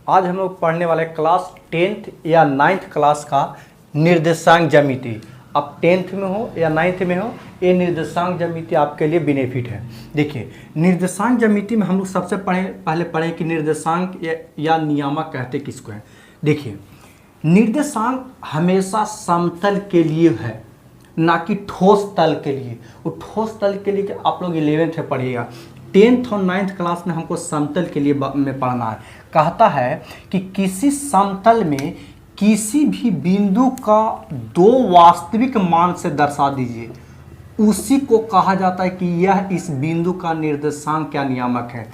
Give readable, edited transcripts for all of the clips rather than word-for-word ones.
आज हम लोग पढ़ने वाले क्लास 10th या 9th क्लास का निर्देशांक ज्यामिति। आप 10th में हो या 9th में हो, ये निर्देशांक ज्यामिति आपके लिए बेनिफिट है। देखिए, निर्देशांक ज्यामिति में हम लोग सबसे पहले पढ़ें कि निर्देशांक या नियामक कहते किसको है। देखिए, निर्देशांक हमेशा समतल के लिए है, ना कि ठोस तल के लिए। वो ठोस तल के लिए आप लोग 11th में पढ़िएगा। 10th और 9th क्लास में हमको समतल के लिए में पढ़ना है। कहता है कि किसी समतल में किसी भी बिंदु का दो वास्तविक मान से दर्शा दीजिए, उसी को कहा जाता है कि यह इस बिंदु का निर्देशांक या नियामक है।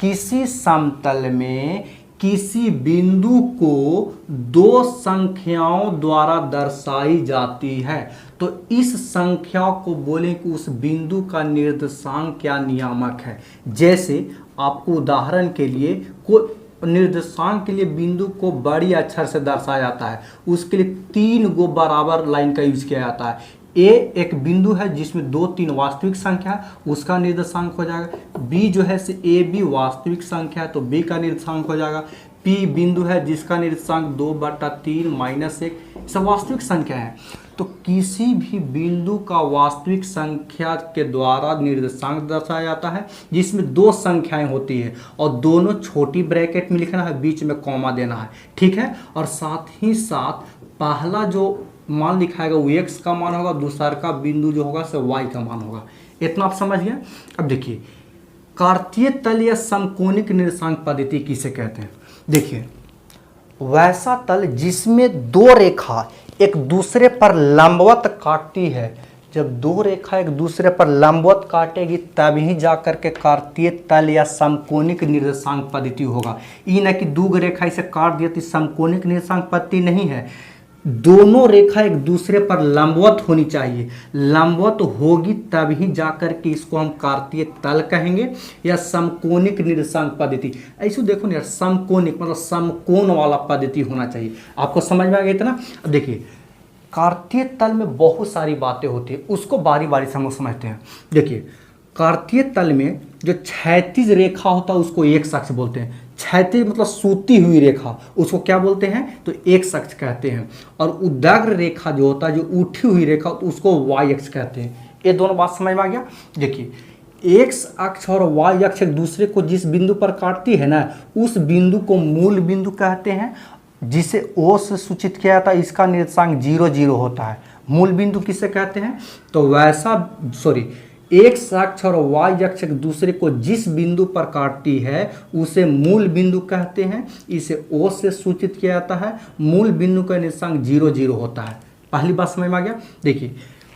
किसी समतल में किसी बिंदु को दो संख्याओं द्वारा दर्शाई जाती है, तो इस संख्या को बोलें कि उस बिंदु का निर्देशांक या नियामक है। जैसे आपको उदाहरण के लिए कोई निर्देशांक के लिए बिंदु को बड़ी अक्षर से दर्शाया जाता है, उसके लिए 3 गो बराबर लाइन का यूज किया जाता है। ए एक बिंदु है जिसमें 2-3 वास्तविक संख्या है, उसका निर्देशांक हो जाएगा। बी जो है से ए बी वास्तविक संख्या है, तो बी का निर्देशांक हो जाएगा। पी बिंदु है जिसका निर्देशांक 2/3 -1 सब वास्तविक संख्या है। तो किसी भी बिंदु का वास्तविक संख्या के द्वारा निर्देशांक दर्शाया जाता है, जिसमें 2 संख्याएं होती है और दोनों छोटी ब्रैकेट में लिखना है, बीच में कॉमा देना है, ठीक है। और साथ ही साथ पहला जो मान लिखाएगा वो x का मान होगा, दूसरा का बिंदु जो होगा से y का मान होगा। इतना आप समझ गए। अब देखिए, कार्तीय तल या समकोणिक निर्देशांक पद्धति किसे कहते हैं। देखिए, वैसा तल जिसमें 2 रेखा एक दूसरे पर लंबवत काटती है। जब 2 रेखा एक दूसरे पर लंबवत काटेगी तभी जाकर के कार्तीय तल या समकोणिक निर्देशांक पद्धति होगा। ये न कि 2 रेखा इसे काट दिया तो समकोणिक निर्देशांक पद्धति नहीं है। दोनों रेखा एक दूसरे पर लंबवत होनी चाहिए, लंबवत होगी तभी जाकर के इसको हम कार्तीय तल कहेंगे या समकोणिक निर्देशांक पद्धति। ऐसे देखो ना यार, समकोणिक मतलब समकोण वाला पद्धति होना चाहिए। आपको समझ में आ गया इतना। अब देखिए, कार्तीय तल में बहुत सारी बातें होती है, उसको बारी बारी से हम समझते हैं। देखिए, कार्तीय तल में जो क्षैतिज रेखा होता है उसको एक अक्ष बोलते हैं। क्षैतिज मतलब सूती हुई रेखा, उसको क्या बोलते हैं, तो एक अक्ष कहते हैं। और उदग्र रेखा जो होता है, जो उठी हुई रेखा, तो उसको वाई अक्ष कहते हैं। ये दोनों बात समझ में आ गया। देखिए, एक्स अक्ष और वाई अक्ष एक दूसरे को जिस बिंदु पर काटती है ना, उस बिंदु को मूल बिंदु कहते हैं, जिसे ओ से सूचित किया जाता है। इसका निर्देशांक 0 0 होता है। मूल बिंदु किसे कहते हैं, तो एक्स अक्ष और वाई अक्ष एक दूसरे को जिस बिंदु पर काटती है उसे मूल बिंदु कहते हैं। इसे ओ से सूचित किया जाता है। मूल बिंदु का निर्देशांक 0 0 होता है। पहली बात समझ में आ गया। देखिए,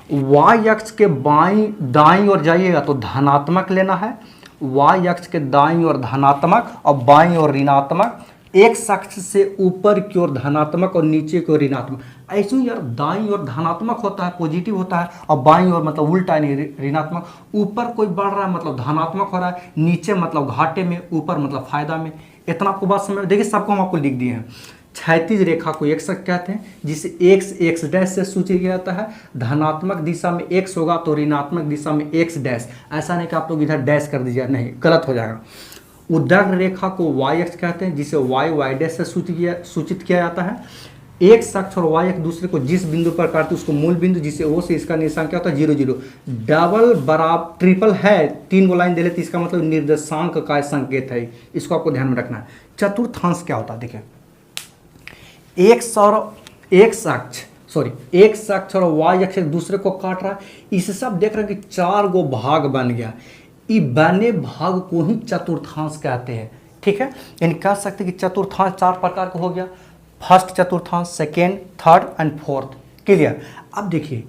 वाई अक्ष के दाईं ओर जाइएगा तो धनात्मक लेना है, वाई अक्ष के दाईं ओर धनात्मक और बाईं ओर ऋणात्मक। एक्स अक्ष से ऊपर की ओर धनात्मक और नीचे की ओर ऋणात्मक। ऐसे ही यार, दाईं ओर धनात्मक होता है, पॉजिटिव होता है, और बाईं ओर मतलब उल्टा नहीं, ऋणात्मक। ऊपर कोई बढ़ रहा है मतलब धनात्मक हो रहा है, नीचे मतलब घाटे में, ऊपर मतलब फायदा में। इतना आपको बात समझ में। देखिए, सबको हम आपको लिख दिए हैं। क्षैतिज रेखा को एक्स अक्ष कहते हैं, जिसे एक्स डैश से सूचित किया जाता है। धनात्मक दिशा में एक्स होगा तो ऋणात्मक दिशा में एक्स डैश। ऐसा नहीं कि आप लोग इधर डैश कर दीजिए, नहीं, गलत हो जाएगा। उदग्र रेखा को वाई अक्ष कहते हैं, जिसे वाई डैश से सूचित किया जाता है। एक्स अक्ष और वाई एक दूसरे को जिस बिंदु पर काटते हैं उसको मूल बिंदु, जिसे ओ से इसका निर्देशांक क्या होता है, 0 0। डबल बराबर ट्रिपल है, 3 गो लाइन दे लेते, इसका मतलब निर्देशांक का संकेत है। इसको आपको ध्यान में रखना है। चतुर्थांश क्या होता है, देखिए, एक्स अक्ष और वाई अक्ष एक दूसरे को काट रहा है। इससे सब देख रहे हैं कि 4 गो भाग बन गया। ये बने भाग को ही चतुर्थांश कहते हैं, ठीक है। यानी कह सकते हैं कि चतुर्थांश 4 प्रकार का हो गया। फर्स्ट चतुर्थांश, second, third and fourth. Clear. अब देखिए,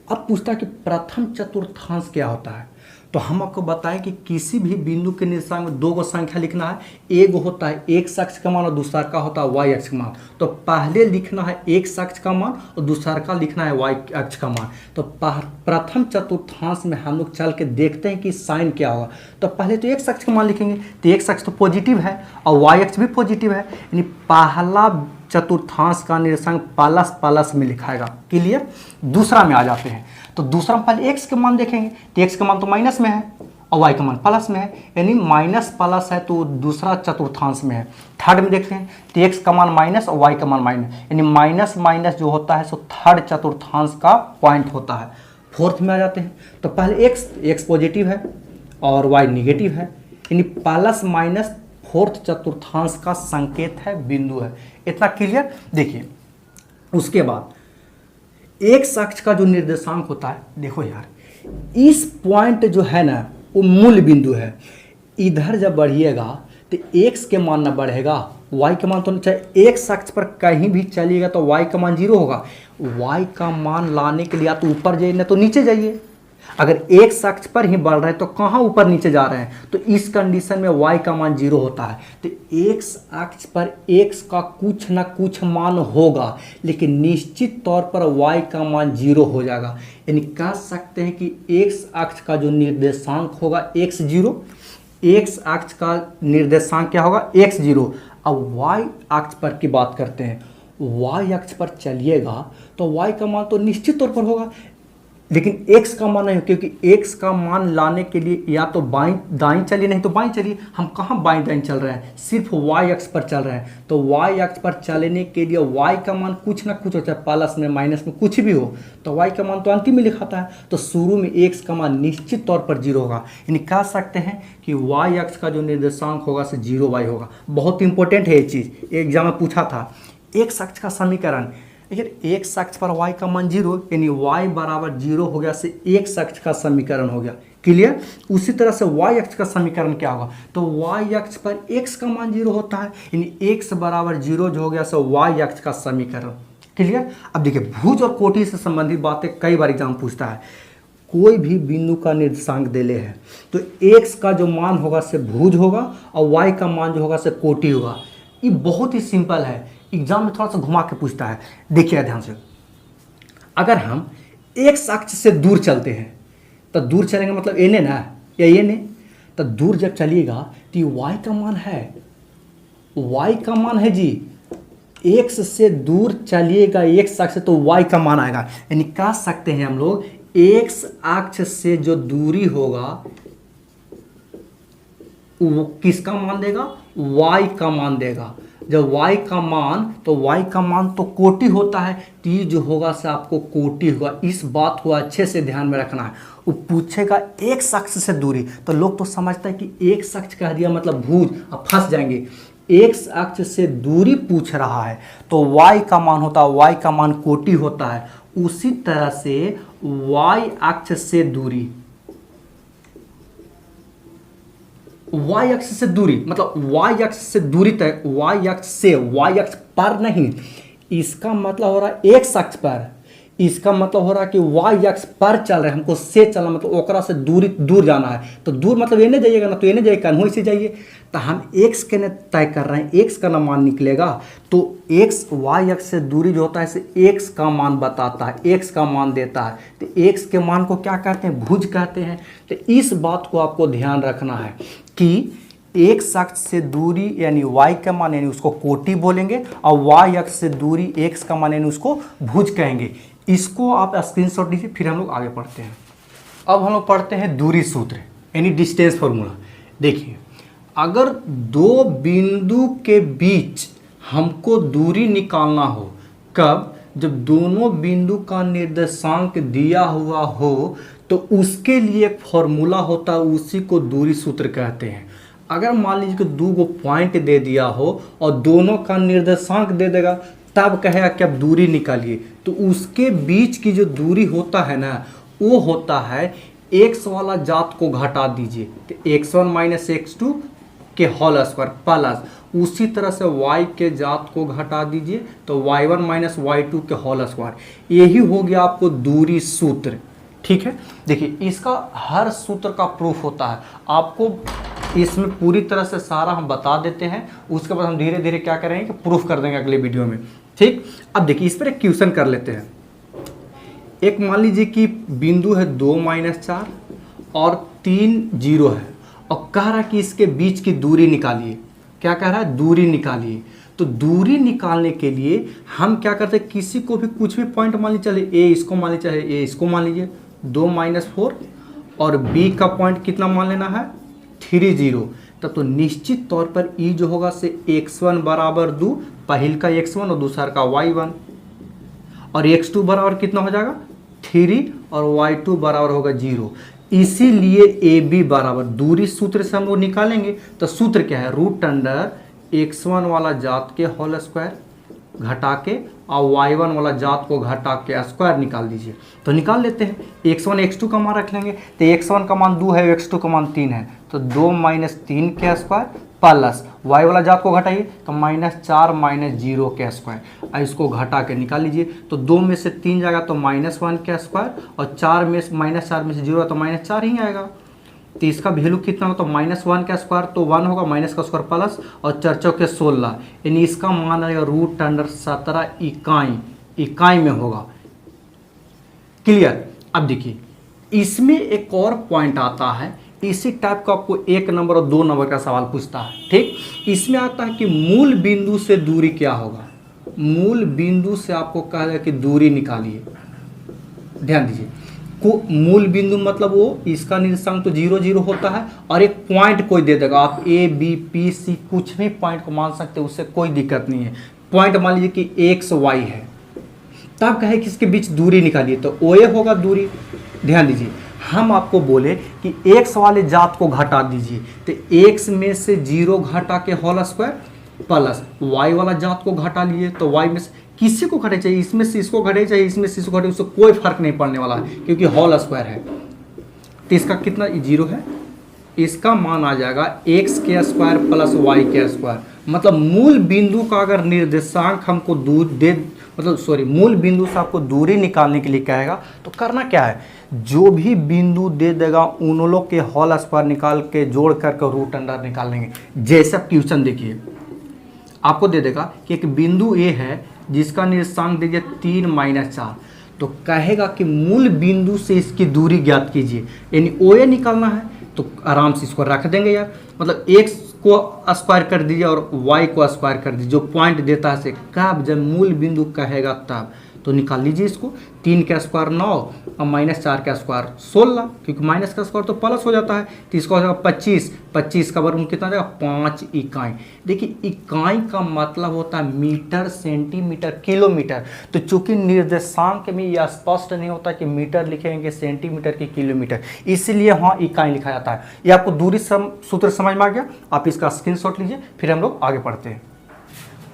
अब पूछता है कि प्रथम चतुर्थांश क्या होता है। तो हम आपको बताएं कि किसी भी बिंदु के निर्देशांक में 2 गो संख्या लिखना है। एक होता है एक्स अक्ष का मान और दूसरा का होता है वाई अक्ष का मान। तो पहले लिखना है एक्स अक्ष का मान और दूसरा का लिखना है वाई अक्ष का मान। तो प्रथम चतुर्थांश में हम लोग चल के देखते हैं कि साइन क्या होगा। तो पहले तो एक्स अक्ष का मान लिखेंगे, तो एक्स अक्ष तो पॉजिटिव है और वाई अक्ष भी पॉजिटिव है, यानी पहला चतुर्थांश का निर्देशांक प्लस में लिखाएगा। क्लियर। दूसरा में आ जाते हैं। तो दूसरा में पहले एक्स का मान देखेंगे, तो एक्स का मान तो माइनस में है और y का मान प्लस में है, यानी माइनस प्लस है तो दूसरा चतुर्थांश में है। थर्ड में देखते हैं तो x का मान माइनस और y का मान माइनस, यानी माइनस माइनस जो होता है सो थर्ड चतुर्थांश का पॉइंट होता है। फोर्थ में आ जाते हैं तो पहले x पॉजिटिव है और y निगेटिव है, यानी प्लस माइनस फोर्थ चतुर्थांश का संकेत है, बिंदु है। इतना क्लियर। देखिए उसके बाद x अक्ष का जो निर्देशांक होता है, देखो यार इस पॉइंट जो है ना वो मूल बिंदु है। इधर जब बढ़िएगा तो x के मान ना बढ़ेगा, y का मान तो चाहे x अक्ष पर कहीं भी चलिएगा तो y का मान 0 होगा। y का मान लाने के लिए या तो ऊपर जाइए ना तो नीचे जाइए। अगर x अक्ष पर ही बढ़ रहे हैं तो कहाँ ऊपर नीचे जा रहे हैं, तो इस कंडीशन में y का मान 0 होता है। तो x अक्ष पर x का कुछ ना कुछ मान होगा, लेकिन निश्चित तौर पर y का मान 0 हो जाएगा। यानी कह सकते हैं कि x अक्ष का जो निर्देशांक होगा x0, x अक्ष का निर्देशांक क्या होगा x0। अब y अक्ष पर की बात करते हैं, y अक्ष पर चलिएगा तो y का मान तो निश्चित तौर पर होगा, लेकिन x का मान नहीं, क्योंकि x का मान लाने के लिए या तो बाईं दाईं चलिए नहीं तो बाईं चलिए। हम कहाँ बाईं दाईं चल रहे हैं, सिर्फ y अक्ष पर चल रहे हैं। तो y अक्ष पर चलने के लिए y का मान कुछ ना कुछ होता है, प्लस में माइनस में कुछ भी हो, तो y का मान तो अंतिम में लिखाता है। तो शुरू में x का मान निश्चित तौर पर 0 होगा, यानी कह सकते हैं कि y अक्ष का जो निर्देशांक होगा से 0y होगा। बहुत इंपॉर्टेंट है ये चीज़, एग्जाम में पूछा था। x अक्ष का समीकरण, देखिए x अक्ष पर y का मान 0, यानी y बराबर 0 हो गया से x अक्ष का समीकरण हो गया। क्लियर। उसी तरह से y अक्ष का समीकरण क्या होगा, तो y अक्ष पर x का मान 0 होता है, यानी x बराबर 0 जो हो गया से y अक्ष का समीकरण। क्लियर। अब देखिए भुज और कोटि से संबंधित बातें कई बार एग्जाम पूछता है। कोई भी बिंदु का निर्देशांक देले है तो x का जो मान होगा से भुज होगा और y का मान जो होगा से कोटि होगा। ये बहुत ही सिंपल है, एग्जाम में थोड़ा सा घुमा के पूछता है। देखिए ध्यान से, अगर हम x अक्ष से दूर चलते हैं तो दूर चलेंगे मतलब एने ना या ये ने, तो दूर जब चलिएगा तो ये y का मान है, y का मान है जी। x से दूर चलिएगा x अक्ष से तो y का मान आएगा, यानी कह सकते हैं हम लोग x अक्ष से जो दूरी होगा वो किसका मान देगा, y का मान देगा। जब y का मान, तो y का मान तो कोटि होता है, तो ये जो होगा से आपको कोटि होगा। इस बात को अच्छे से ध्यान में रखना है। वो पूछेगा x अक्ष से दूरी, तो लोग तो समझते हैं कि x अक्ष कह दिया मतलब भुज, अब फंस जाएंगे। x अक्ष से दूरी पूछ रहा है तो y का मान होता है, y का मान कोटि होता है। उसी तरह से y अक्ष से दूरी, y अक्ष से दूरी मतलब y अक्ष से दूरी तक, y अक्ष से, y अक्ष पर नहीं, इसका मतलब हो रहा है x अक्ष पर, इसका मतलब हो रहा है कि y अक्ष पर चल रहे हैं, हमको से चलना मतलब ओकरा से दूरी दूर जाना है। तो दूर मतलब एने जाइएगा ना तो एने जाइए, कन्हों से जाइए। तो हम x के ने तय कर रहे हैं, x का ना मान निकलेगा, तो x y अक्ष से दूरी जो होता है इसे x का मान बताता है, x का मान देता है। तो x के मान को क्या कहते हैं, भुज कहते हैं। तो इस बात को आपको ध्यान रखना है कि x अक्ष से दूरी यानी y का मान यानी उसको कोटि बोलेंगे, और y अक्ष से दूरी x का मान यानी उसको भुज कहेंगे। इसको आप स्क्रीनशॉट लीजिए, फिर हम लोग आगे पढ़ते हैं। अब हम लोग पढ़ते हैं दूरी सूत्र यानी डिस्टेंस फॉर्मूला। देखिए अगर दो बिंदु के बीच हमको दूरी निकालना हो, कब, जब दोनों बिंदु का निर्देशांक दिया हुआ हो तो उसके लिए एक फॉर्मूला होता है, उसी को दूरी सूत्र कहते हैं। अगर मान लीजिए कि दो गो पॉइंट दे दिया हो और दोनों का निर्देशांक दे देगा, तब कहेगा कि अब दूरी निकालिए, तो उसके बीच की जो दूरी होता है ना वो होता है x वाला जात को घटा दीजिए तो x1 माइनस x2 के होल स्क्वायर प्लस, उसी तरह से y के जात को घटा दीजिए तो y1 माइनस y2 के होल स्क्वायर। यही हो गया आपको दूरी सूत्र। ठीक है। देखिए इसका हर सूत्र का प्रूफ होता है, आपको इसमें पूरी तरह से सारा हम बता देते हैं, उसके बाद हम धीरे धीरे क्या करेंगे कि प्रूफ कर देंगे अगले वीडियो में। ठीक। अब देखिए इस पर एक क्वेश्चन कर लेते हैं। एक मान लीजिए कि बिंदु है 2 माइनस 4 और 3 0 है, और कह रहा है कि इसके बीच की दूरी निकालिए। क्या कह रहा है, दूरी निकालिए। तो दूरी निकालने के लिए हम क्या करते हैं, किसी को भी कुछ भी पॉइंट मान लीजिए, चलिए ए इसको मान लीजिए, चाहे ए इसको मान लीजिए, 2 माइनस 4 और b का पॉइंट कितना मान लेना है 3 0। तब तो निश्चित तौर पर e जो होगा से x1 बराबर 2, पहल का x1 और दूसरा का y1, और x2 बराबर कितना हो जाएगा 3 और y2 बराबर होगा 0। इसीलिए AB बराबर दूरी सूत्र से हम लोग निकालेंगे। तो सूत्र क्या है, रूट अंडर x1 वाला जात के होल स्क्वायर घटा के और y1 वाला जात को घटा के स्क्वायर निकाल दीजिए। तो निकाल लेते हैं। x1 x2 का मान रख लेंगे। तो x1 का मान 2 है, x2 का मान 3 है, तो 2 - 3 के स्क्वायर प्लस y वाला जात को घटाइए तो -4 - 0 के स्क्वायर। अब इसको घटा के निकाल लीजिए। तो 2 में से 3 जाएगा तो -1 के स्क्वायर, और 4 में से 0 तो -4 ही आएगा। तो इसका वैल्यू कितना होगा, तो -1 का स्क्वायर तो 1 होगा, माइनस का स्क्वायर प्लस, और 4 चौके 16, यानी इसका मान आएगा रूट अंडर 17 इकाई में होगा। क्लियर। अब देखिए इसमें एक और पॉइंट आता है, इसी टाइप का आपको 1 नंबर और 2 नंबर का सवाल पूछता है। ठीक, इसमें आता है कि मूल बिंदु से दूरी क्या होगा। मूल बिंदु से आपको कहा जाए कि दूरी निकालिए। ध्यान दीजिए, को मूल बिंदु मतलब वो इसका निर्देशांक तो 0 0 होता है, और एक पॉइंट कोई दे देगा, आप A B P C कुछ भी पॉइंट को मान सकते हैं, उससे कोई दिक्कत नहीं है। पॉइंट मान लीजिए कि x y है, तब कहे कि इसके बीच दूरी निकालिए, तो OA होगा दूरी। ध्यान दीजिए, हम आपको बोले कि x वाले जात को घटा दीजिए, तो x में से 0 घटा के होल स्क्वायर प्लस y वाला जात को घटा लिए, तो y में से किसी को घटे चाहिए, इसमें से इसको घटे चाहिए, इसमें से इसको घटे, उससे कोई फर्क नहीं पड़ने वाला है क्योंकि होल स्क्वायर है। तो इसका कितना 0 है, इसका मान आ जाएगा x के स्क्वायर प्लस y के स्क्वायर। मतलब मूल बिंदु का अगर निर्देशांक हमको मूल बिंदु से आपको दूरी निकालने के लिए कहेगा तो करना क्या है, जो भी बिंदु दे देगा उन लोग के होल स्क्वायर निकाल के जोड़ करके रूट अंडर निकाल लेंगे। जैसे आप ट्यूशन देखिए, आपको दे देगा कि एक बिंदु A है जिसका निर्देशांक दीजिए 3 - 4, तो कहेगा कि मूल बिंदु से इसकी दूरी ज्ञात कीजिए, यानी OA निकालना है। तो आराम से इसको रख देंगे यार, मतलब x को स्क्वायर कर दीजिए और y को स्क्वायर कर दीजिए, जो पॉइंट देता है से कब जब मूल बिंदु कहेगा तब। तो निकाल लीजिए इसको, 3 का स्क्वायर 9 और -4 का स्क्वायर 16, क्योंकि माइनस का स्क्वायर तो प्लस हो जाता है। तो इसका हो जाएगा 25, 25 का वर्गमूल कितना हो जाएगा 5 इकाई। देखिए इकाई का मतलब होता है मीटर, सेंटीमीटर, किलोमीटर। तो चूंकि निर्देशांक में यह स्पष्ट नहीं होता कि मीटर लिखेंगे, सेंटीमीटर की किलोमीटर, इसलिए वहाँ इकाई लिखा जाता है। ये आपको दूरी सूत्र समझ में आ गया, आप इसका स्क्रीनशॉट लीजिए, फिर हम लोग आगे पढ़ते हैं।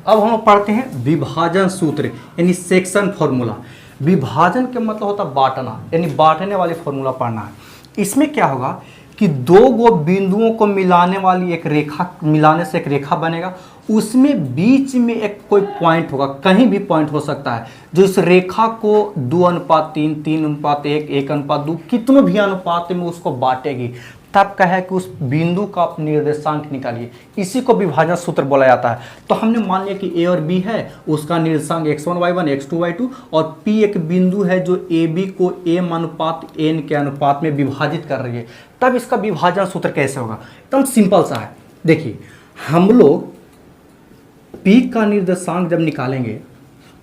अब हम पढ़ते हैं विभाजन सूत्र यानी सेक्शन फॉर्मूला। विभाजन का मतलब होता है बांटना, यानी बांटने वाली फॉर्मूला पढ़ना है। इसमें क्या होगा कि 2 गो बिंदुओं को मिलाने वाली एक रेखा, मिलाने से एक रेखा बनेगा, उसमें बीच में एक कोई पॉइंट होगा, कहीं भी पॉइंट हो सकता है, जो इस रेखा को 2:3, 3:1, 1:2 कितनों भी अनुपात में उसको बांटेगी। तब कहे कि उस बिंदु का आप निर्देशांक निकालिए, इसी को विभाजन सूत्र बोला जाता है। तो हमने मान लिया कि A और B है, उसका निर्देशांक x1 y1 x2 y2, और P एक बिंदु है जो AB को m अनुपात n के अनुपात में विभाजित कर रही है। तब इसका विभाजन सूत्र कैसे होगा, एकदम सिंपल सा है। देखिए हम लोग P का निर्देशांक जब निकालेंगे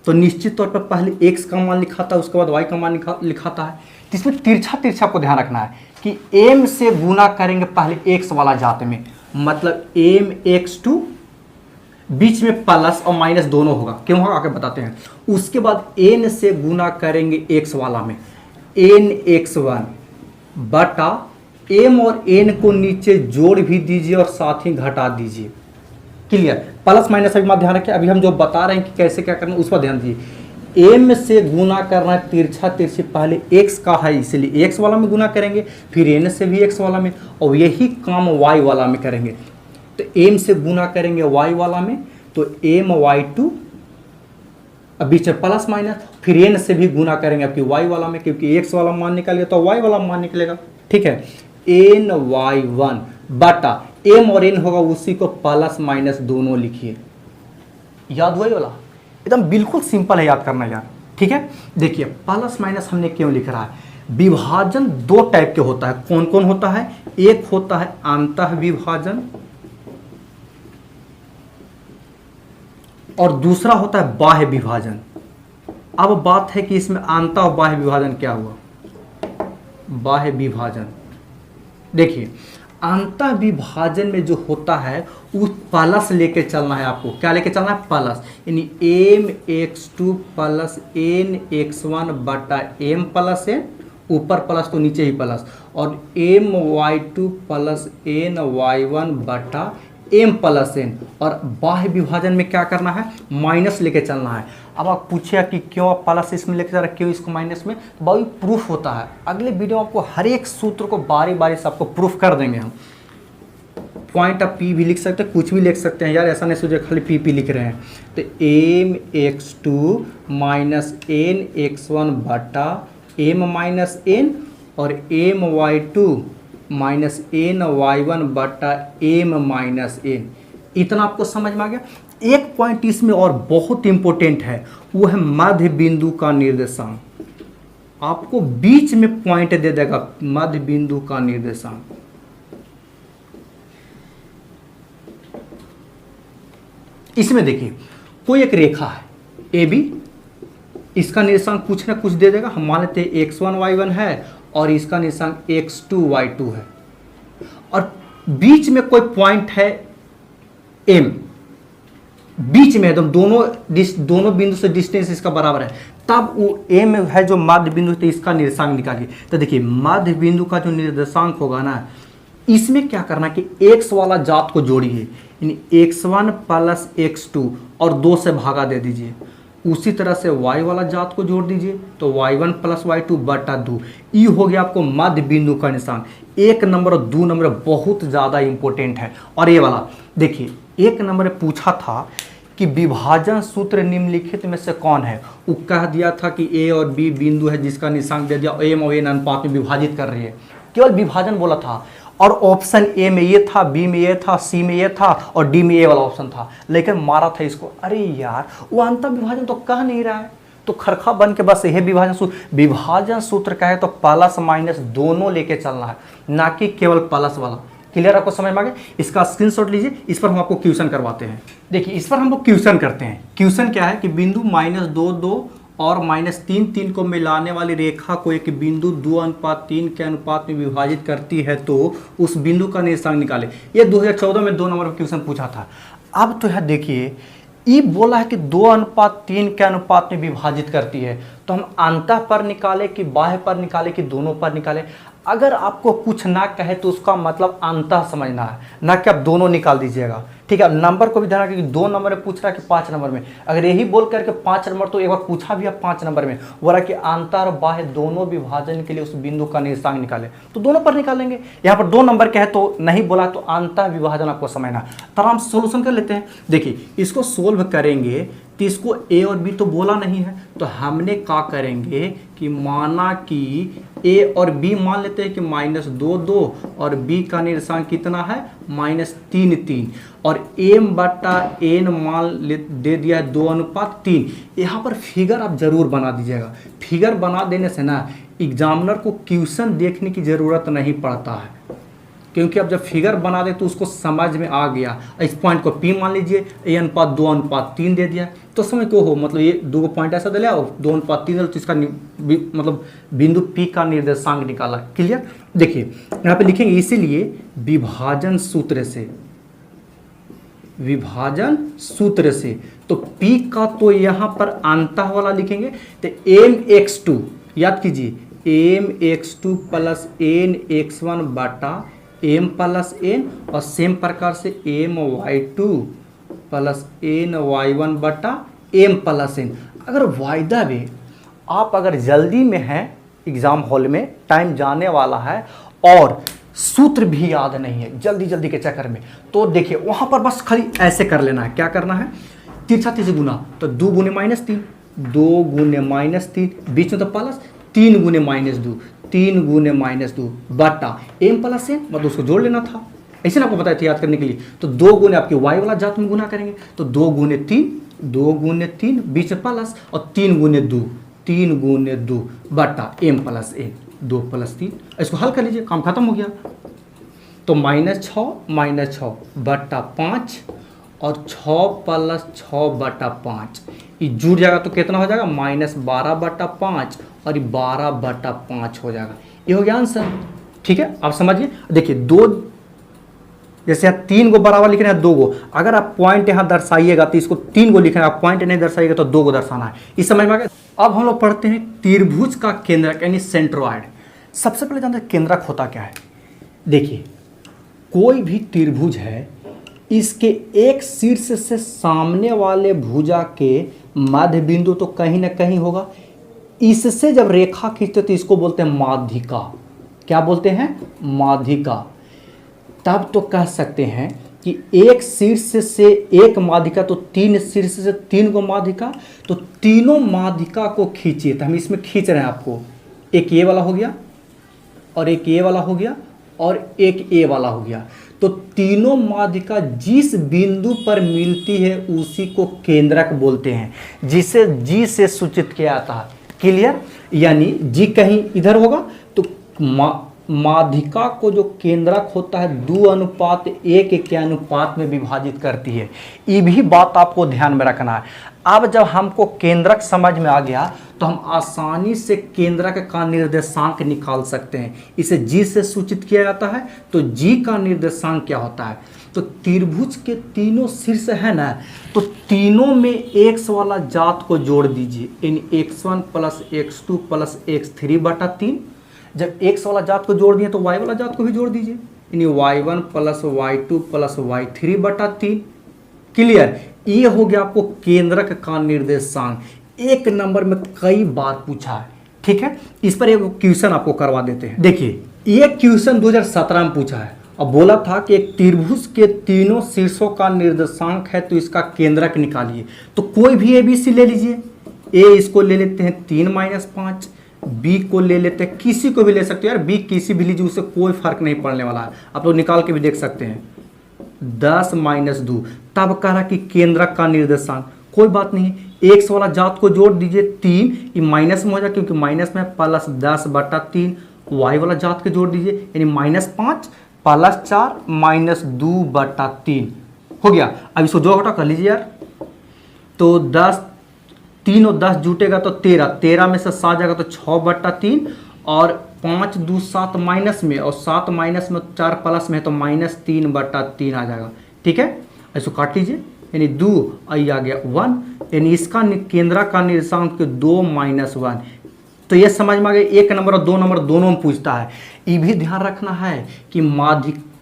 तो निश्चित तौर पर पहले x का मान लिखाता है, उसके बाद y का मान लिखाता है। तो इसमें तिरछा को ध्यान रखना है कि m से गुना करेंगे पहले x वाला जात में, मतलब mx2, बीच में प्लस और माइनस दोनों होगा, क्यों होगा आगे बताते हैं। उसके बाद n से गुना करेंगे x वाला में, nx1 बटा m और n को नीचे जोड़ भी दीजिए और साथ ही घटा दीजिए। क्लियर, प्लस माइनस अभी मत ध्यान रखिए, अभी हम जो बता रहे हैं कि कैसे क्या करना है उस पर ध्यान दीजिए। m से गुना करना है तिरछी, पहले x का है इसलिए x वाला में गुना करेंगे, फिर n से भी x वाला में, और यही काम y वाला में करेंगे। तो m से गुना करेंगे y वाला में, तो my2, अब बीच में प्लस माइनस, फिर n से भी गुना करेंगे आपकी y वाला में, क्योंकि x वाला मान निकालेगा तो y वाला मान निकलेगा। ठीक है, ny1 बटा m और n होगा उसी को प्लस माइनस दोनों लिखिए। याद हुआ ये वाला, एकदम बिल्कुल सिंपल है याद करना यार। ठीक है, देखिए प्लस माइनस हमने क्यों लिख रहा है। विभाजन 2 टाइप के होता है, कौन कौन होता है, एक होता है अंतः विभाजन और दूसरा होता है बाह्य विभाजन। अब बात है कि इसमें अंतः और बाह्य विभाजन क्या हुआ। बाह्य विभाजन देखिए अंतः विभाजन में जो होता है उस प्लस लेके चलना है आपको। क्या लेके चलना है? प्लस, यानी mx2 प्लस nx1 बटा m प्लस n, ऊपर प्लस तो नीचे ही प्लस, और my2 प्लस ny1 बटा m प्लस n, और बाह्य विभाजन में क्या करना है? माइनस लेके चलना है। अब आप पूछिए कि क्यों आप प्लस इसमें लेके चल रहे, क्यों इसको माइनस में? तो भाई प्रूफ होता है। अगले वीडियो में आपको हर एक सूत्र को बारी बारी से आपको प्रूफ कर देंगे हम। पॉइंट आप पी भी लिख सकते हैं, कुछ भी लिख सकते हैं यार, ऐसा नहीं सोचे खाली पी लिख रहे हैं। तो mx2 माइनस nx1 बटा m माइनस n, और my2 माइनस ny1 बटा m माइनस n। इतना आपको समझ में आ गया। एक पॉइंट इसमें और बहुत इंपॉर्टेंट है, वो है मध्य बिंदु का निर्देशांक। आपको बीच में पॉइंट दे देगा मध्य बिंदु का निर्देशांक। इसमें देखिए कोई एक रेखा है ए बी, इसका निर्देशांक कुछ ना कुछ दे देगा। हम मान लेते हैं x1 y1 है और इसका निर्देशांक x2 y2 है, और बीच में कोई पॉइंट है m, बीच में एकदम दोनों बिंदु से डिस्टेंस इसका बराबर है, तब वो m है जो मध्य बिंदु है, तो इसका निर्देशांक निकालिए। तो देखिए मध्य बिंदु का जो निर्देशांक होगा ना, इसमें क्या करना कि x वाला जात को जोड़िए, यानी x1 प्लस x2 और 2 से भागा दे दीजिए। उसी तरह से y वाला जात को जोड़ दीजिए, तो y1 प्लस y2 बटा 2। ये हो गया आपको मध्य बिंदु का निशान। 1 नंबर और 2 नंबर बहुत ज़्यादा इंपॉर्टेंट है। और ये वाला देखिए 1 नंबर पूछा था कि विभाजन सूत्र निम्नलिखित में से कौन है। वो कह दिया था कि a और b बिंदु है जिसका निशान दे दिया m और n अनुपात में विभाजित कर रही है, केवल विभाजन बोला था। और ऑप्शन ए में ये था, बी में ये था, सी में ये था, और डी में ये वाला ऑप्शन था, लेकिन मारा था इसको। अरे यार वो अंतर विभाजन तो कह नहीं रहा है, तो खरखा बन के बस यही विभाजन सूत्र का है तो प्लस माइनस दोनों लेके चलना है, ना कि केवल प्लस वाला। क्लियर आपको समझ में आ गया? इसका स्क्रीनशॉट लीजिए, इस पर हम आपको क्वेश्चन करवाते हैं। देखिए इस पर हम लोग क्वेश्चन करते हैं। क्वेश्चन क्या है कि बिंदु -2 2 और -3 3 को मिलाने वाली रेखा को एक बिंदु 2:3 के अनुपात में विभाजित करती है, तो उस बिंदु का निर्देशांक निकाले। ये 2014 में 2 नंबर पर क्वेश्चन पूछा था। अब तो यह देखिए ये बोला है कि 2:3 के अनुपात में विभाजित करती है, तो हम अंतः पर निकाले कि बाह्य पर निकाले कि दोनों पर निकाले। अगर आपको कुछ ना कहे तो उसका मतलब अंतः समझना है, ना कि आप दोनों निकाल दीजिएगा। ठीक है, नंबर को भी ध्यान रखिए कि 2 नंबर में पूछ रहा है कि 5 नंबर में। अगर यही बोल करके 5 नंबर, तो एक बार पूछा भी है 5 नंबर में, बोला कि अंतः और बाह्य दोनों विभाजन के लिए उस बिंदु का निर्देशांक निकाले, तो दोनों पर निकालेंगे। यहाँ पर 2 नंबर के है तो नहीं बोला, तो अंतः विभाजन आपको समझना। तब हम सोल्यूशन कर लेते हैं। देखिए इसको सोल्व करेंगे तो इसको ए और बी तो बोला नहीं है, तो हमने क्या करेंगे कि माना कि ए और बी मान लेते हैं कि -2 2, और बी का निर्देशांक कितना है -3 3, और m बटा n मान दे दिया है 2:3। यहाँ पर फिगर आप जरूर बना दीजिएगा। फिगर बना देने से ना एग्जामिनर को क्वेश्चन देखने की ज़रूरत नहीं पड़ता है, क्योंकि अब जब फिगर बना दे तो उसको समझ में आ गया। इस पॉइंट को P मान लीजिए, a:2:3 दे दिया, तो समझ को हो मतलब ये 2 पॉइंट ऐसा दिया और 2:3 तो इसका मतलब बिंदु P का निर्देशांक निकाला। क्लियर? देखिए यहाँ पे लिखेंगे इसीलिए विभाजन सूत्र से, तो P का तो यहाँ पर अंतः वाला लिखेंगे, तो mx2 याद कीजिए mx2 प्लस nx1 बटा m प्लस n, और सेम प्रकार से my2 प्लस ny1 बटा m प्लस n। अगर वायदा में आप अगर जल्दी में हैं, एग्जाम हॉल में टाइम जाने वाला है और सूत्र भी याद नहीं है जल्दी के चक्कर में, तो देखिए वहाँ पर बस खाली ऐसे कर लेना है। क्या करना है? तिरछा से गुना, तो 2 गुने -3, 2 गुने -3, बीच में तो प्लस, 3 गुने -2, 3 गुने -2 बटा m प्लस n, मतलब उसको जोड़ लेना था। ऐसे ना आपको बताया था याद करने के लिए। तो 2 गुने आपके y वाला जात में गुना करेंगे, तो 2 गुने 3 बीच में प्लस, और 3 गुने 2 बटा m प्लस n, 2 + 3। इसको हल कर लीजिए, काम खत्म हो गया। तो -6 बटा 5 और 6 + 6 बटा 5, ये जुड़ जाएगा तो कितना हो जाएगा -12 बटा 5, और 12 बटा 5 हो जाएगा। ये हो गया आंसर। ठीक है, आप समझिए। देखिए दो, जैसे यहाँ 3 गो बराबर लिख रहे हैं 2 गो, अगर आप पॉइंट यहाँ दर्शाइएगा तो इसको 3 गो लिखना है, आप पॉइंट नहीं दर्शाइएगा तो 2 गो दर्शाना है। इस समझ में आ गया। अब हम लोग पढ़ते हैं त्रिभुज का केंद्रक यानी सेंट्रॉइड। सबसे पहले जानते हैं केंद्रक होता क्या है। देखिए कोई भी त्रिभुज है, इसके एक शीर्ष से सामने वाले भुजा के मध्य बिंदु तो कहीं ना कहीं होगा। इससे जब रेखा खींचते तो इसको बोलते हैं माध्यिका। क्या बोलते हैं? माध्यिका। तब तो कह सकते हैं कि एक शीर्ष से एक माध्यिका तो 3 शीर्ष से 3 गो माध्यिका, तो तीनों माध्यिका को खींचिए। तो हम इसमें खींच रहे हैं आपको, एक ये वाला हो गया और एक ये वाला हो गया और एक ए वाला हो गया। तो तीनों माध्यिका जिस बिंदु पर मिलती है उसी को केंद्रक बोलते हैं, जिसे जी से सूचित किया जाता है। क्लियर? यानी जी कहीं इधर होगा तो माध्यिका को जो केंद्रक होता है 2:1 के अनुपात में विभाजित करती है। ये भी बात आपको ध्यान में रखना है। अब जब हमको केंद्रक समझ में आ गया तो हम आसानी से केंद्रक का निर्देशांक निकाल सकते हैं। इसे जी से सूचित किया जाता है। तो जी का निर्देशांक क्या होता है? तो त्रिभुज के तीनों शीर्ष है ना, तो तीनों में x वाला जात को जोड़ दीजिए, यानी x1 plus x2 plus x3 बटा 3। जब x वाला जात को जोड़ दिए तो y वाला जात को भी जोड़ दीजिए, यानी y1 plus y2 plus y3 बटा 3। क्लियर? ये हो गया आपको केंद्रक का निर्देशांक। एक नंबर में कई बार पूछा है। ठीक है, इस पर एक क्वेश्चन आपको करवा देते हैं। देखिए ये क्वेश्चन 2017 में पूछा है और बोला था कि एक त्रिभुज के तीनों शीर्षों का निर्देशांक है तो इसका केंद्रक निकालिए। तो कोई भी ABC ले लीजिए। ए इसको ले लेते हैं 3-5, बी को ले लेते हैं, किसी को भी ले सकते हो यार, बी किसी भी लीजिए, उससे कोई फर्क नहीं पड़ने वाला है। आप लोग निकाल के भी देख सकते हैं। 10-2 तब कह रहा कि केंद्रक का निर्देशांक। कोई बात नहीं, एक्स वाला जात को जोड़ दीजिए 3, ये माइनस में हो जाए क्योंकि माइनस में, प्लस 10/3। वाई वाला जात को जोड़ दीजिए, यानी -5 प्लस 4 -2/3 हो गया। अब इसको जोड़ घटा कर लीजिए यार। तो 10, 3 और 10 जुटेगा तो 13 में से 7 जाएगा तो 6/3 और 5 2 7 माइनस में और 7 माइनस में 4 प्लस में है तो -3/3 आ जाएगा। ठीक है, इसको काट लीजिए, यानी 2 आई आ गया 1, यानी इसका केंद्रक का निर्देशांक 2 - 1। तो ये समझ में आ गया। 1 नंबर और 2 नंबर दोनों में पूछता है। ये भी ध्यान रखना है कि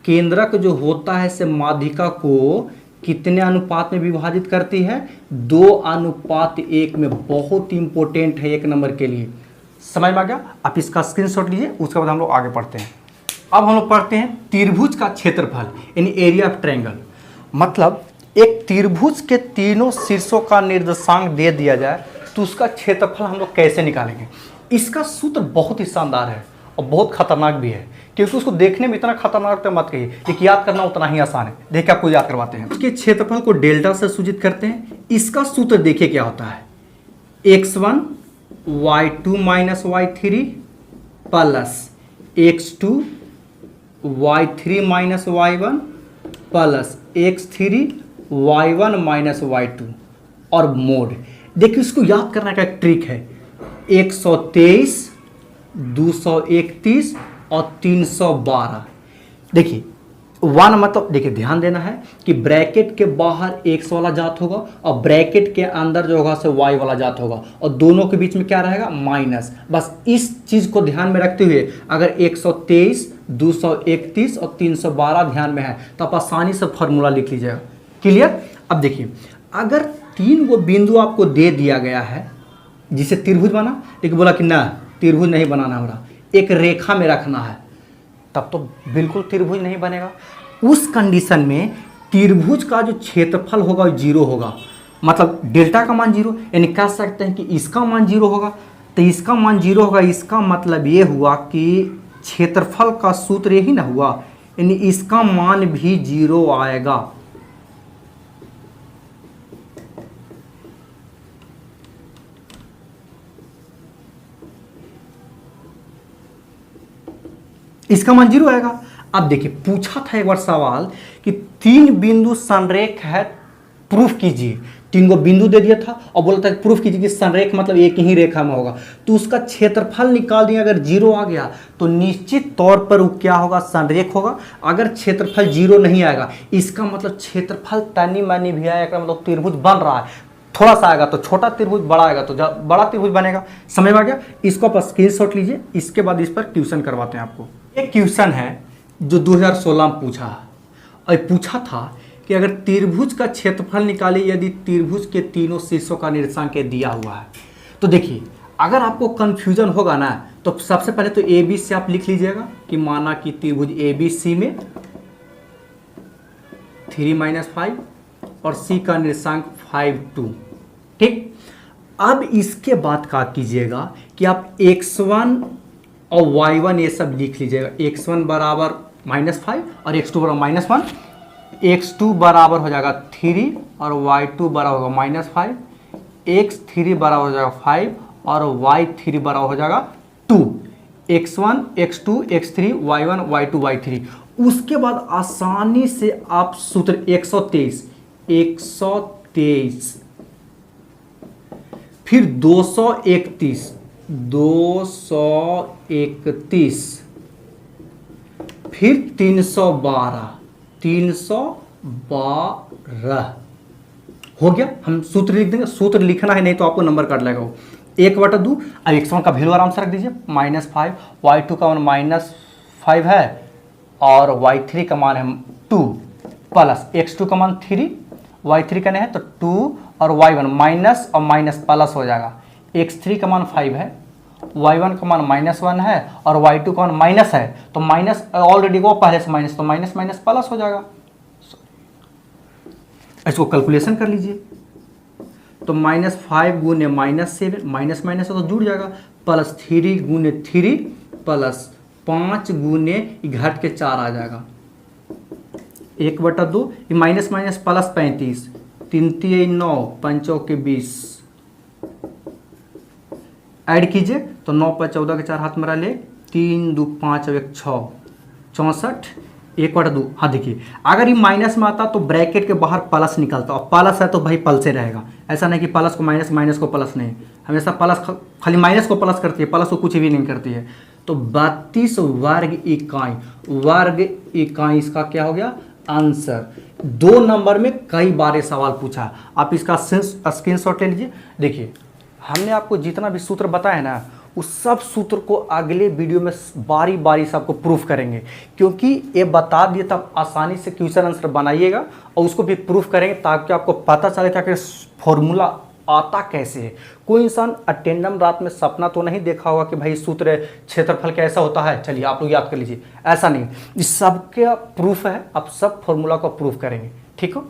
केंद्रक जो होता है से माध्यिका को कितने अनुपात में विभाजित करती है? 2:1 में। बहुत इंपॉर्टेंट है 1 नंबर के लिए। समझ में आ गया? आप इसका स्क्रीनशॉट लीजिए, उसके बाद हम लोग आगे पढ़ते हैं। अब हम लोग पढ़ते हैं त्रिभुज का क्षेत्रफल यानी एरिया ऑफ ट्रायंगल। मतलब एक त्रिभुज के तीनों शीर्षों का निर्देशांक दे दिया जाए तो उसका क्षेत्रफल हम लोग कैसे निकालेंगे? इसका सूत्र बहुत ही शानदार है और बहुत खतरनाक भी है, क्योंकि उसको देखने में इतना खतरनाक तो मत कहिए, लेकिन याद करना उतना ही आसान है। देखिए आपको याद करवाते हैं। उसके क्षेत्रफल को डेल्टा से सूचित करते हैं। इसका सूत्र देखिए क्या होता है, x1 y2 - y3 plus x2 y3 - y1 plus x3 y1 - y2 और मोड। देखिए इसको याद करने का एक ट्रिक है, 123, 231 और 312। देखिए 1 मतलब, देखिए ध्यान देना है कि ब्रैकेट के बाहर x वाला जात होगा और ब्रैकेट के अंदर जो होगा से y वाला जात होगा और दोनों के बीच में क्या रहेगा? माइनस। बस इस चीज़ को ध्यान में रखते हुए अगर 123, 231 और 312 ध्यान में है तो आप आसानी से फॉर्मूला लिख लीजिएगा। क्लियर? अब देखिए अगर 3 गो बिंदु आपको दे दिया गया है जिसे त्रिभुज बना, लेकिन बोला कि ना त्रिभुज नहीं बनाना, हमरा एक रेखा में रखना है, तब तो बिल्कुल त्रिभुज नहीं बनेगा। उस कंडीशन में त्रिभुज का जो क्षेत्रफल होगा 0 होगा, मतलब डेल्टा का मान 0, यानी कह सकते हैं कि इसका मान 0 होगा तो इसका मान 0 होगा। इसका मतलब ये हुआ कि क्षेत्रफल का सूत्र यही ना हुआ, यानी इसका मान भी 0 आएगा। इसका मान 0 आएगा। अब देखिए पूछा था एक बार सवाल कि 3 बिंदु संरेख है प्रूफ कीजिए। 3 गो बिंदु दे दिया था और बोला था प्रूफ कीजिए कि संरेख मतलब एक ही रेखा में होगा, तो उसका क्षेत्रफल निकाल दिया। अगर 0 आ गया तो निश्चित तौर पर वो क्या होगा, संरेख होगा। अगर क्षेत्रफल 0 नहीं आएगा, इसका मतलब क्षेत्रफल तनी मानी भी आएगा, मतलब त्रिभुज बन रहा है। थोड़ा सा आएगा तो छोटा त्रिभुज, बड़ा आएगा तो बड़ा त्रिभुज बनेगा। समझ में आ गया? इसको आप स्क्रीनशॉट लीजिए, इसके बाद इस पर ट्यूशन करवाते हैं आपको। एक क्वेश्चन है जो 2016 में पूछा है, और पूछा था कि अगर त्रिभुज का क्षेत्रफल निकालिए यदि त्रिभुज के तीनों शीर्षों का निर्देशांक दिया हुआ है। तो देखिए, अगर आपको कंफ्यूजन होगा ना, तो सबसे पहले तो ए बी से आप लिख लीजिएगा कि माना कि त्रिभुज ए बी सी में 3 - 5 और सी का निर्देशांक 5 2। ठीक, अब इसके बाद क्या कीजिएगा कि आप x1 और y1 ये सब लिख लीजिएगा। x1 बराबर -5 और x2 बराबर -1, x2 बराबर हो जाएगा 3 और y2 बराबर होगा -5, x3 बराबर हो जाएगा 5 और y3 बराबर हो जाएगा 2। x1 x2 x3 y1 y2 y3। उसके बाद आसानी से आप सूत्र 123 फिर 231 फिर 312 हो गया। हम सूत्र लिख देंगे, सूत्र लिखना है नहीं तो आपको नंबर काट लगेगा वो 1/2। अब x1 का वैल्यू आराम से रख दीजिए -5, y2 का मान -5 है और y3 का मान है 2 प्लस x2 का मान 3, y3 का नहीं है तो 2 और y1 माइनस और माइनस प्लस हो जाएगा। x3 का मान 5 है, y1 का मान -1 है और y2 का मान माइनस है, तो माइनस ऑलरेडी वो पहले से माइनस, तो माइनस माइनस प्लस हो जाएगा। इसको कैलकुलेशन कर लीजिए, तो -5 गुने -7 माइनस माइनस तो जुड़ जाएगा, प्लस 3 गुने 3 प्लस 5 गुने घट के 4 आ जाएगा 1/2। ये माइनस माइनस प्लस 35, 3 3 9 5 के 20 ऐड कीजिए तो 9 पर 14 के 4 हाथ में ले, 3 2 5 और 1 6 64 1/2। हाँ देखिए, अगर ये माइनस में आता तो ब्रैकेट के बाहर प्लस निकलता, और प्लस है तो भाई प्लस से रहेगा। ऐसा नहीं कि प्लस को माइनस, माइनस को प्लस नहीं, हमेशा प्लस खाली माइनस को प्लस करती है, प्लस को कुछ भी नहीं करती है। तो 32 वर्ग इकाई इसका क्या हो गया आंसर। 2 नंबर में कई बार ये सवाल पूछा, आप इसका स्क्रीनशॉट ले लीजिए। देखिए, हमने आपको जितना भी सूत्र बताया ना, उस सब सूत्र को अगले वीडियो में बारी बारी से आपको प्रूफ करेंगे, क्योंकि ये बता दिए तब आसानी से क्वेश्चन आंसर बनाइएगा और उसको भी प्रूफ करेंगे, ताकि आपको पता चले कि फॉर्मूला आता कैसे है। कोई इंसान अटेंडम रात में सपना तो नहीं देखा होगा कि भाई सूत्र क्षेत्रफल कैसा होता है, चलिए आप लोग याद कर लीजिए। ऐसा नहीं, इस सबके प्रूफ है, आप सब फॉर्मूला को प्रूफ करेंगे। ठीक हो।